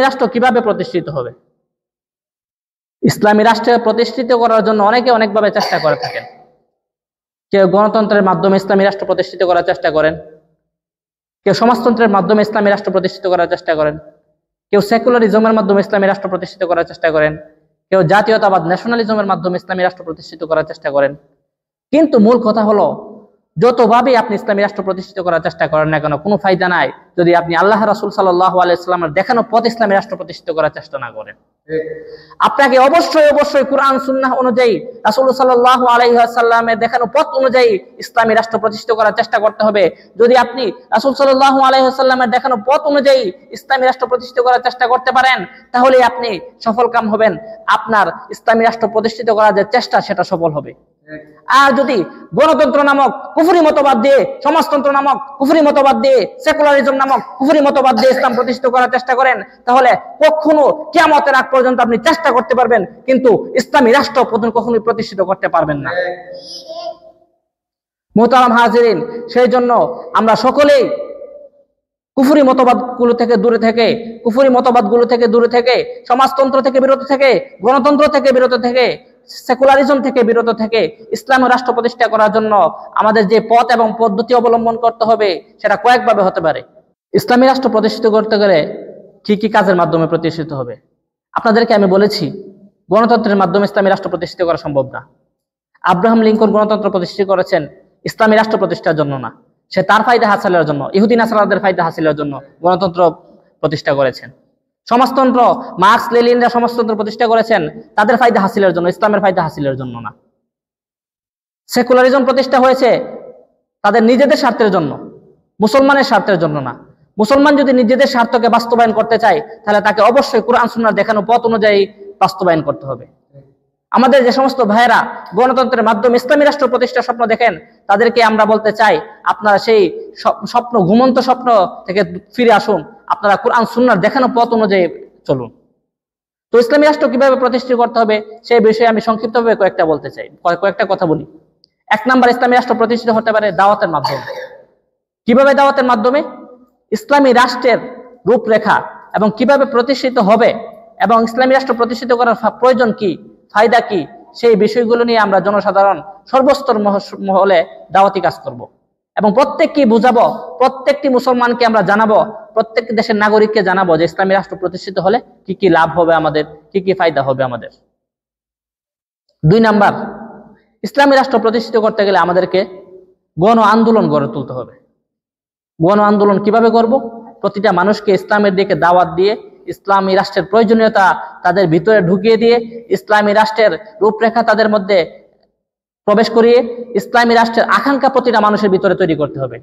রাষ্ট্র কিভাবে প্রতিষ্ঠিত হবে? ইসলামী রাষ্ট্র প্রতিষ্ঠিত করার জন্য অনেকে অনেকভাবে চেষ্টা করে থাকেন। কেউ গণতন্ত্রের মাধ্যমে ইসলামী রাষ্ট্র প্রতিষ্ঠিত করার চেষ্টা করেন, কেউ সমাজতন্ত্রের মাধ্যমে ইসলামী রাষ্ট্র প্রতিষ্ঠিত করার চেষ্টা করেন, কেউ সেকুলারিজমের মাধ্যমে ইসলামী রাষ্ট্র প্রতিষ্ঠিত করার চেষ্টা করেন, কেউ জাতীয়তাবাদ ন্যাশনালিজমের মাধ্যমে ইসলামী রাষ্ট্র প্রতিষ্ঠিত করার চেষ্টা করেন। কিন্তু মূল কথা হলো, যতভাবেই আপনি ইসলামী রাষ্ট্র প্রতিষ্ঠিত করার চেষ্টা করেন না কেন, কোনো ফায়দা নাই যদি আপনি আল্লাহ রাসূল সাল্লাল্লাহু আলাইহি ওয়াসাল্লামের দেখানো পথ ইসলামী রাষ্ট্র প্রতিষ্ঠিত করার চেষ্টা না করেন। আপনাকে অবশ্যই কোরআন সুন্নাহ অনুযায়ী রাসূল সাল্লাল্লাহু আলাইহি ওয়াসাল্লামের দেখানো পথ অনুযায়ী ইসলামী রাষ্ট্র প্রতিষ্ঠিত করার চেষ্টা করতে হবে। যদি আপনি রাসূল সাল্লাল্লাহু আলাইহি ওয়াসাল্লামের দেখানো পথ অনুযায়ী ইসলামী রাষ্ট্র প্রতিষ্ঠিত করার চেষ্টা করতে পারেন, তাহলে আপনি সফলকাম হবেন। আপনার ইসলামী রাষ্ট্র প্রতিষ্ঠিত করার যে চেষ্টা, সেটা সফল হবে। আর যদি গণতন্ত্র নামক কুফরি মতবাদ দিয়ে, সমাজতন্ত্র নামক কুফরি মতবাদ দিয়ে, সেকুলারিজম নামক কুফরি মতবাদ দিয়ে ইসলাম প্রতিষ্ঠিত করার চেষ্টা করেন, তাহলে কখনো কিয়ামতের আগ পর্যন্ত আপনি চেষ্টা করতে পারবেন, কিন্তু ইসলামী রাষ্ট্র কখনোই প্রতিষ্ঠিত করতে পারবেন না। মুহতারাম হাজিরিন, সেই জন্য আমরা সকলেই কুফরি মতবাদগুলো থেকে দূরে থেকে, সমাজতন্ত্র থেকে বিরত থেকে, গণতন্ত্র থেকে বিরত থেকে, সেকুলারিজম থেকে বিরত থেকে ইসলামী রাষ্ট্র প্রতিষ্ঠা করার জন্য আমাদের যে পথ এবং পদ্ধতি অবলম্বন করতে হবে, সেটা কয়েকভাবে হতে পারে। ইসলামী রাষ্ট্র প্রতিষ্ঠিত করতে গেলে কি কি কাজের মাধ্যমে প্রতিষ্ঠিত হবে? আপনাদেরকে আমি বলেছি, গণতন্ত্রের মাধ্যমে ইসলামী রাষ্ট্র প্রতিষ্ঠিত করা সম্ভব না। আব্রাহাম লিঙ্কন গণতন্ত্র প্রতিষ্ঠা করেছেন ইসলামী রাষ্ট্র প্রতিষ্ঠার জন্য না, সে তার ফায়দা হাসিলের জন্য, ইহুদি নাসারাদের ফায়দা হাসিলের জন্য গণতন্ত্র প্রতিষ্ঠা করেছেন। সমাজতন্ত্র, মার্কস লেনিনরা সমাজতন্ত্র প্রতিষ্ঠা করেছেন তাদের ফায়দা হাসিলের জন্য, ইসলামের ফায়দা হাসিলের জন্য না। সেকুলারিজম প্রতিষ্ঠা হয়েছে তাদের নিজেদের স্বার্থের জন্য, মুসলমানের স্বার্থের জন্য না। মুসলমান যদি নিজেদের স্বার্থকে বাস্তবায়ন করতে চায়, তাহলে তাকে অবশ্যই কোরআন সুন্নাহর দেখানো পথ অনুযায়ী বাস্তবায়ন করতে হবে। আমাদের যে সমস্ত ভাইয়েরা গণতন্ত্রের মাধ্যমে ইসলামী রাষ্ট্র প্রতিষ্ঠার স্বপ্ন দেখেন, তাদেরকে আমরা বলতে চাই, আপনারা সেই স্বপ্ন, ঘুমন্ত স্বপ্ন থেকে ফিরে আসুন, আপনারা কোরআন সুন্নাহর দেখানো পথ অনুযায়ী চলুন। তো ইসলামী রাষ্ট্র কিভাবে প্রতিষ্ঠিত করতে হবে সেই বিষয়ে আমি সংক্ষিপ্তভাবে কয়েকটা কথা বলি। 1 নাম্বার, ইসলামী রাষ্ট্র প্রতিষ্ঠিত হতে পারে দাওয়াতের মাধ্যমে। কিভাবে দাওয়াতের মাধ্যমে? ইসলামী রাষ্ট্রের রূপরেখা এবং কিভাবে প্রতিষ্ঠিত হবে এবং ইসলামী রাষ্ট্র প্রতিষ্ঠিত করার প্রয়োজন কি, ফায়দা কি, সেই বিষয়গুলো নিয়ে আমরা জনসাধারণ সর্বস্তর মহলে দাওয়াতি কাজ করব এবং প্রত্যেককে বুঝাবো, প্রত্যেকটি মুসলমানকে আমরা জানাবো, প্রত্যেক দেশের নাগরিককে জানাবো যে ইসলামী রাষ্ট্র প্রতিষ্ঠিত হলে কি কি লাভ হবে আমাদের, কি কি ফায়দা হবে আমাদের। 2 নাম্বার, ইসলামী রাষ্ট্র প্রতিষ্ঠিত করতে গেলে আমাদেরকে গণ আন্দোলন গড়ে তুলতে হবে। গণ আন্দোলন কিভাবে করব? প্রতিটা মানুষকে ইসলামের দিকে দাওয়াত দিয়ে, ইসলামী রাষ্ট্রের প্রয়োজনীয়তা তাদের ভিতরে ঢুকিয়ে দিয়ে, ইসলামী রাষ্ট্রের রূপরেখা তাদের মধ্যে প্রবেশ করিয়ে, ইসলামী রাষ্ট্রের আকাঙ্ক্ষা প্রতিটা মানুষের ভিতরে তৈরি করতে হবে।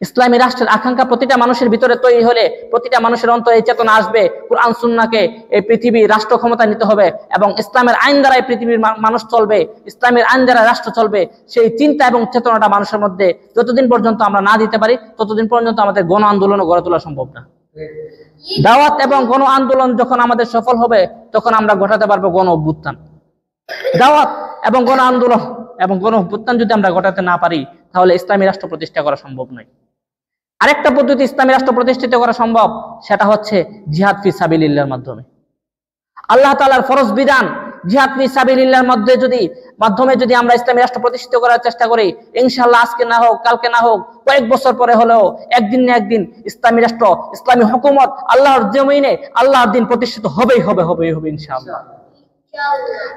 ইসলামী রাষ্ট্রের আকাঙ্ক্ষা প্রতিটা মানুষের ভিতরে তৈরি হলে প্রতিটা মানুষের অন্তরে এই চেতনা আসবে, কোরআন সুন্নাহকে এই পৃথিবী রাষ্ট্র ক্ষমতা নিতে হবে এবং ইসলামের আইন দ্বারা পৃথিবীর মানুষ চলবে, ইসলামের আইন দ্বারা রাষ্ট্র চলবে। সেই চিন্তা এবং চেতনাটা মানুষের মধ্যে যতদিন পর্যন্ত আমরা না দিতে পারি, ততদিন পর্যন্ত আমাদের গণ আন্দোলনও গড়ে তোলা সম্ভব না। দাওয়াত এবং গণ আন্দোলন যখন আমাদের সফল হবে, তখন আমরা ঘটাতে পারবো গণ অভ্যুত্থান। দাওয়াত এবং গণ আন্দোলন এবং গণ অভ্যুত্থান যদি আমরা ঘটাতে না পারি, তাহলে ইসলামী রাষ্ট্র প্রতিষ্ঠা করা সম্ভব নয়। আরেকটা পদ্ধতি ইসলামী রাষ্ট্র প্রতিষ্ঠিত করা সম্ভব, সেটা হচ্ছে জিহাদ ফি সাবিলিল্লাহর মাধ্যমে। আল্লাহ তাআলার ফরজ বিধান জিহাদ ফি সাবিলিল্লাহর মাধ্যমে যদি আমরা ইসলামী রাষ্ট্র প্রতিষ্ঠিত করার চেষ্টা করি, ইনশাআল্লাহ আজকে না হোক, কালকে না হোক, কয়েক বছর পরে হলেও একদিন না একদিন ইসলামী রাষ্ট্র, ইসলামী হুকুমত আল্লাহর জমিনে, আল্লাহর দিন প্রতিষ্ঠিত হবেই হবে ইনশাআল্লাহ।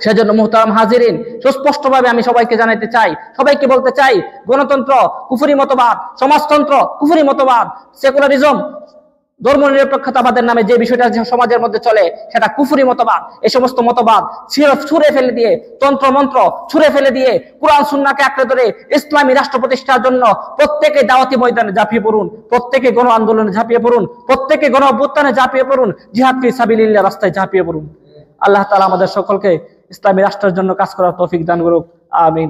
সেজন্য মুহতারাম হাজিরিন, সুস্পষ্টভাবে আমি সবাইকে জানাতে চাই, সবাইকে বলতে চাই, গণতন্ত্র কুফরি মতবাদ, সমাজতন্ত্র কুফরি মতবাদ, সেকুলারিজম ধর্মনিরপেক্ষতাবাদের নামে যে বিষয়টা সমাজের মধ্যে চলে, সেটা কুফরি মতবাদ। এই সমস্ত মতবাদ ছুঁড়ে ফেলে দিয়ে, তন্ত্রমন্ত্র ছুঁড়ে ফেলে দিয়ে, কোরআন সুন্নাহকে আঁকড়ে ধরে ইসলামী রাষ্ট্র প্রতিষ্ঠার জন্য প্রত্যেকে দাওয়াতি ময়দানে ঝাঁপিয়ে পড়ুন, প্রত্যেকে গণ আন্দোলনে ঝাঁপিয়ে পড়ুন, প্রত্যেকে গণ অভ্যুত্থানে ঝাঁপিয়ে পড়ুন, জিহাদ ফি সাবিলিল্লাহ রাস্তায় ঝাঁপিয়ে পড়ুন। আল্লাহ তাআলা আমাদের সকলকে ইসলামী রাষ্ট্রের জন্য কাজ করার তৌফিক দান করুক। আমিন।